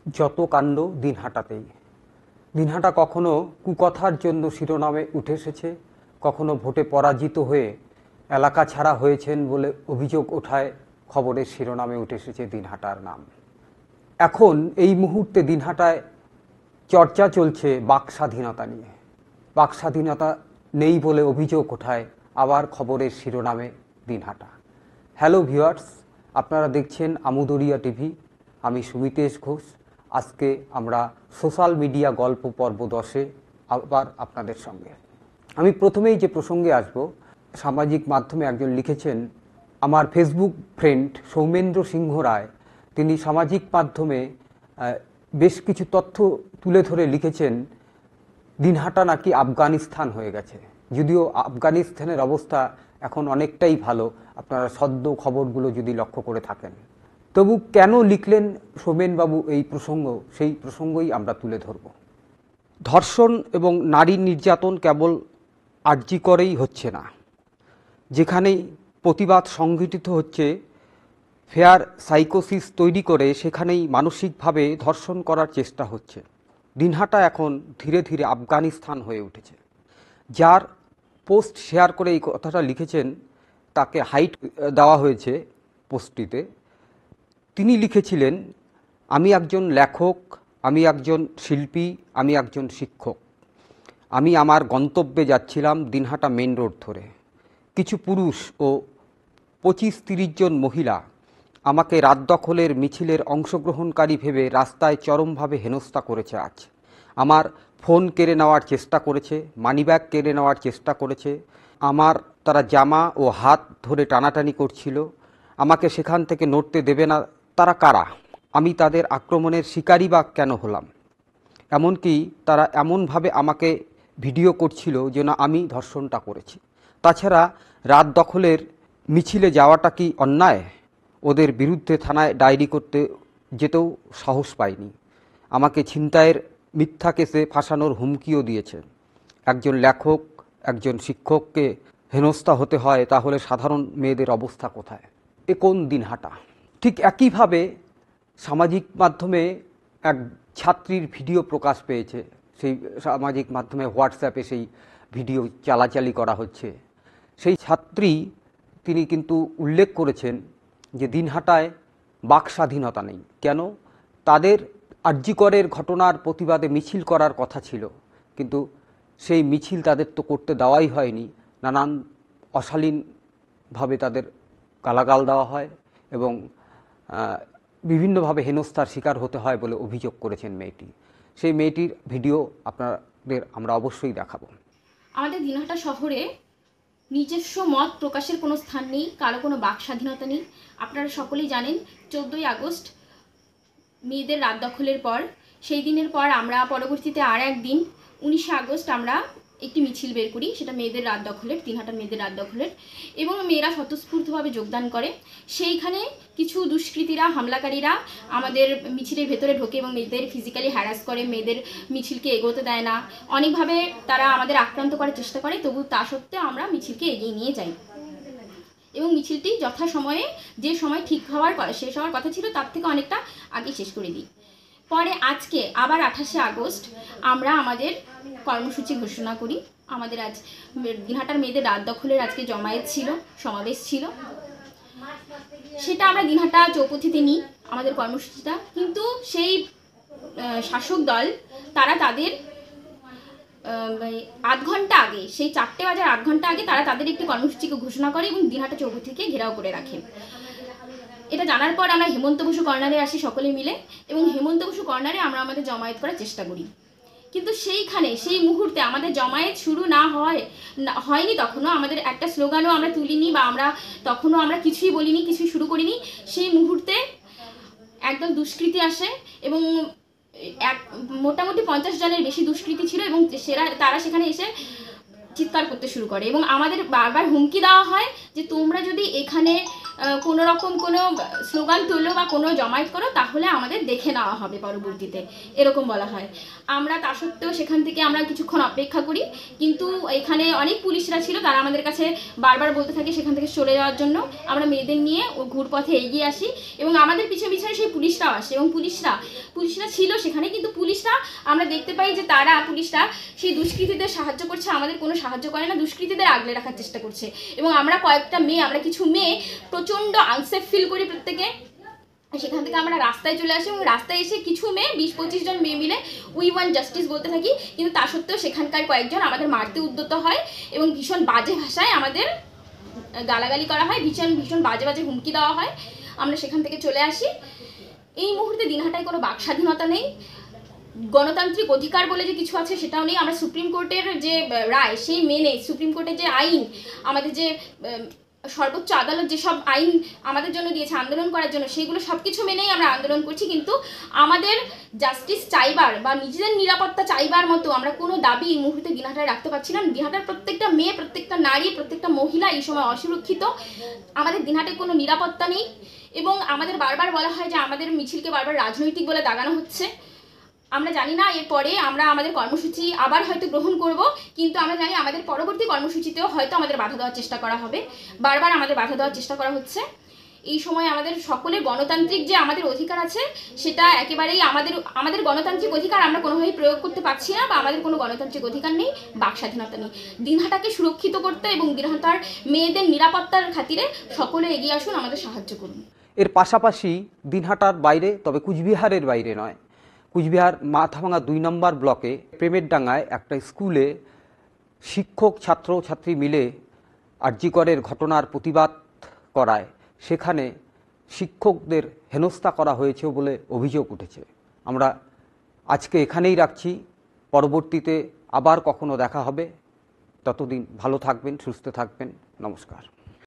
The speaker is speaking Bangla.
যত কাণ্ড দিনহাটাতেই। দিনহাটা কখনো কুকথার জন্য শিরোনামে উঠে এসেছে, কখনো ভোটে পরাজিত হয়ে এলাকা ছাড়া হয়েছেন বলে অভিযোগ ওঠায় খবরের শিরোনামে উঠে এসেছে দিনহাটার নাম। এখন এই মুহূর্তে দিনহাটায় চর্চা চলছে বাক স্বাধীনতা নিয়ে। বাক স্বাধীনতা নেই বলে অভিযোগ ওঠায় আবার খবরের শিরোনামে দিনহাটা। হ্যালো ভিউয়ার্স, আপনারা দেখছেন আমুদরিয়া টিভি। আমি সুমিতেশ ঘোষ। আজকে আমরা সোশ্যাল মিডিয়া গল্প পর্ব 10-এ আবার আপনাদের সঙ্গে। আমি প্রথমেই যে প্রসঙ্গে আসব, সামাজিক মাধ্যমে একজন লিখেছেন, আমার ফেসবুক ফ্রেন্ড সৌমেন্দ্র সিংহ রায়। তিনি সামাজিক মাধ্যমে বেশ কিছু তথ্য তুলে ধরে লিখেছেন, দিনহাটা নাকি আফগানিস্তান হয়ে গেছে। যদিও আফগানিস্তানের অবস্থা এখন অনেকটাই ভালো, আপনারা সদ্য খবরগুলো যদি লক্ষ্য করে থাকেন। তবু কেন লিখলেন সোমেনবাবু এই প্রসঙ্গ, সেই প্রসঙ্গই আমরা তুলে ধরব। ধর্ষণ এবং নারী নির্যাতন কেবল আরজি করেই হচ্ছে না, যেখানেই প্রতিবাদ সংঘটিত হচ্ছে, ফেয়ার সাইকোসিস তৈরি করে সেখানেই মানসিকভাবে ধর্ষণ করার চেষ্টা হচ্ছে। দিনহাটা এখন ধীরে ধীরে আফগানিস্তান হয়ে উঠেছে। যার পোস্ট শেয়ার করে এই কথাটা লিখেছেন, তাকে হাইট দেওয়া হয়েছে পোস্টটিতে। তিনি লিখেছিলেন, আমি একজন লেখক, আমি একজন শিল্পী, আমি একজন শিক্ষক। আমি আমার গন্তব্যে যাচ্ছিলাম দিনহাটা মেন রোড ধরে। কিছু পুরুষ ও 25-30 জন মহিলা আমাকে রাত দখলের মিছিলের অংশগ্রহণকারী ভেবে রাস্তায় চরমভাবে হেনস্থা করেছে। আজ আমার ফোন কেড়ে নেওয়ার চেষ্টা করেছে, মানিব্যাগ কেড়ে নেওয়ার চেষ্টা করেছে, আমার তারা জামা ও হাত ধরে টানাটানি করছিল, আমাকে সেখান থেকে নড়তে দেবে না। তারা কারা? আমি তাদের আক্রমণের শিকারই বা কেন হলাম? এমনকি তারা এমনভাবে আমাকে ভিডিও করছিল যেন আমি ধর্ষণটা করেছি। তাছাড়া রাত দখলের মিছিলে যাওয়াটা কি অন্যায়? ওদের বিরুদ্ধে থানায় ডায়েরি করতে যেতেও সাহস পাইনি। আমাকে ছিনতাইয়ের মিথ্যা কেসে ফাঁসানোর হুমকিও দিয়েছে। একজন লেখক, একজন শিক্ষককে হেনস্থা হতে হয়, তাহলে সাধারণ মেয়েদের অবস্থা কোথায়? এ কোন দিনহাটা? ঠিক একইভাবে সামাজিক মাধ্যমে এক ছাত্রীর ভিডিও প্রকাশ পেয়েছে। সেই সামাজিক মাধ্যমে হোয়াটসঅ্যাপে সেই ভিডিও চালাচালি করা হচ্ছে। সেই ছাত্রী, তিনি কিন্তু উল্লেখ করেছেন যে দিনহাটায় বাক স্বাধীনতা নেই। কেন? তাদের আরজি করের ঘটনার প্রতিবাদে মিছিল করার কথা ছিল, কিন্তু সেই মিছিল তাদের তো করতে দেওয়াই হয়নি। নানান অশালীনভাবে তাদের গালাগাল দেওয়া হয় এবং বিভিন্নভাবে হেনস্থার শিকার হতে হয় বলে অভিযোগ করেছেন মেয়েটি। সেই মেয়েটির ভিডিও আপনাদের আমরা অবশ্যই দেখাবো। আমাদের দিনহাটা শহরে নিজস্ব মত প্রকাশের কোনো স্থান নেই, কারো কোনো বাক স্বাধীনতা নেই। আপনারা সকলেই জানেন, 14ই আগস্ট মেয়েদের রাত দখলের পর, সেই দিনের পর আমরা পরবর্তীতে আর একদিন 19শে আগস্ট আমরা একটি মিছিল বের করি, সেটা মেয়েদের রাত দখলের, দিনহাটার মেয়েদের রাত দখলের, এবং মেয়েরা স্বতঃস্ফূর্তভাবে যোগদান করে। সেইখানে কিছু দুষ্কৃতীরা, হামলাকারীরা আমাদের মিছিলের ভেতরে ঢোকে এবং মেয়েদের ফিজিক্যালি হ্যারাস করে, মেয়েদের মিছিলকে এগোতে দেয় না, অনেকভাবে তারা আমাদের আক্রান্ত করার চেষ্টা করে। তবু তা সত্ত্বেও আমরা মিছিলকে এগিয়ে নিয়ে যাই এবং মিছিলটি যথাসময়ে, যে সময় ঠিক হওয়ার শেষ হওয়ার কথা ছিল তার থেকে অনেকটা আগে শেষ করে দিই। পরে আজকে আবার 28শে আগস্ট আমরা আমাদের কর্মসূচি ঘোষণা করি। আমাদের আজ দিনহাটার মেয়েদের রাত দখলের আজকে জমায়েত ছিল, সমাবেশ ছিল, সেটা আমরা দিনহাটা চৌপথিতে নিই আমাদের কর্মসূচিটা। কিন্তু সেই শাসক দল, তারা তাদের আধ ঘন্টা আগে, সেই 4টে বাজার আধ ঘন্টা আগে তারা তাদের একটি কর্মসূচিকে ঘোষণা করে এবং দিনহাটা চৌপথিকে ঘেরাও করে রাখে। এটা জানার পর আমরা হেমন্ত বসু কর্নারে আসি সকলে মিলে, এবং হেমন্ত বসু কর্নারে আমরা আমাদের জমায়েত করার চেষ্টা করি। কিন্তু সেইখানে, সেই মুহূর্তে আমাদের জমায়েত শুরু হয়নি, তখনও আমাদের একটা স্লোগানও আমরা তুলিনি, বা তখনও আমরা কিছুই বলিনি, কিছুই শুরু করিনি। সেই মুহূর্তে একদল দুষ্কৃতী আসে এবং মোটামুটি 50 জনের বেশি দুষ্কৃতী ছিল, এবং তারা সেখানে এসে চিৎকার করতে শুরু করে এবং আমাদের বারবার হুমকি দেওয়া হয় যে তোমরা যদি এখানে কোনো রকম কোনো স্লোগান তুললো বা কোনো জমায়েত করো, তাহলে আমাদের দেখে নেওয়া হবে পরবর্তীতে, এরকম বলা হয়। আমরা তা সত্ত্বেও সেখান থেকে আমরা কিছুক্ষণ অপেক্ষা করি, কিন্তু এখানে অনেক পুলিশরা ছিল, তারা আমাদের কাছে বারবার বলতে থাকে সেখান থেকে সরে যাওয়ার জন্য। আমরা মেয়েদের নিয়ে ও ঘুরপথে এগিয়ে আসি এবং আমাদের পিছনে পিছনে সেই পুলিশরাও আসে এবং পুলিশরা ছিল সেখানে, কিন্তু পুলিশরা আমরা দেখতে পাই যে তারা পুলিশরা সেই দুষ্কৃতীদের সাহায্য করছে, আমাদের কোনো সাহায্য করে না, দুষ্কৃতীদের আগলে রাখার চেষ্টা করছে। এবং আমরা কিছু মেয়ে প্রচণ্ড আনসেফ ফিল করি প্রত্যেকে। সেখান থেকে আমরা রাস্তায় চলে আসি এবং রাস্তায় এসে কিছু মেয়ে 20-25 জন মেয়ে মিলে উই ওয়ান্ট জাস্টিস বলতে থাকি, কিন্তু তা সত্ত্বেও সেখানকার কয়েকজন আমাদের মারতে উদ্যত হয় এবং ভীষণ বাজে ভাষায় আমাদের গালাগালি করা হয়, ভীষণ বাজে বাজে হুমকি দেওয়া হয়। আমরা সেখান থেকে চলে আসি। এই মুহূর্তে দিনহাটায় কোনো বাক স্বাধীনতা নেই, গণতান্ত্রিক অধিকার বলে যে কিছু আছে সেটাও নেই। আমরা সুপ্রিম কোর্টের যে রায় সেই মেনে, সুপ্রিম কোর্টের যে আইন, আমাদের যে সর্বোচ্চ আদালত যেসব আইন আমাদের জন্য দিয়েছে আন্দোলন করার জন্য, সেইগুলো সব কিছু মেনেই আমরা আন্দোলন করছি, কিন্তু আমাদের জাস্টিস চাইবার বা নিজেদের নিরাপত্তা চাইবার মতো আমরা কোনো দাবি এই মুহূর্তে দিনহাটায় রাখতে পারছি না। দিনহাটার প্রত্যেকটা মেয়ে, প্রত্যেকটা নারী, প্রত্যেকটা মহিলা এই সময় অসুরক্ষিত। আমাদের দিনহাটায় কোনো নিরাপত্তা নেই এবং আমাদের বারবার বলা হয় যে আমাদের মিছিলকে বারবার রাজনৈতিক বলে দাগানো হচ্ছে। আমরা জানি না এরপরে আমরা আমাদের কর্মসূচি আবার হয়তো গ্রহণ করব, কিন্তু আমরা জানি আমাদের পরবর্তী কর্মসূচিতেও হয়তো আমাদের বাধা দেওয়ার চেষ্টা করা হবে, বারবার আমাদের বাধা দেওয়ার চেষ্টা করা হচ্ছে। এই সময় আমাদের সকলের গণতান্ত্রিক যে আমাদের অধিকার আছে সেটা একেবারেই আমাদের গণতান্ত্রিক অধিকার আমরা কোনোভাবেই প্রয়োগ করতে পারছি না, বা আমাদের কোনো গণতান্ত্রিক অধিকার নেই, বাক স্বাধীনতা নেই। দিনহাটাকে সুরক্ষিত করতে এবং দিনহাটার মেয়েদের নিরাপত্তার খাতিরে সকলে এগিয়ে আসুন, আমাদের সাহায্য করুন। এর পাশাপাশি দিনহাটার বাইরে, তবে কুচবিহারের বাইরে নয়, কুচবিহার মাথাভাঙা 2 নম্বর ব্লকে প্রেমের ডাঙ্গায় একটা স্কুলে শিক্ষক ছাত্রছাত্রী মিলে আরজিকরের ঘটনার প্রতিবাদ করায় সেখানে শিক্ষকদের হেনস্থা করা হয়েছে বলে অভিযোগ উঠেছে। আমরা আজকে এখানেই রাখছি, পরবর্তীতে আবার কখনো দেখা হবে। ততদিন ভালো থাকবেন, সুস্থ থাকবেন। নমস্কার।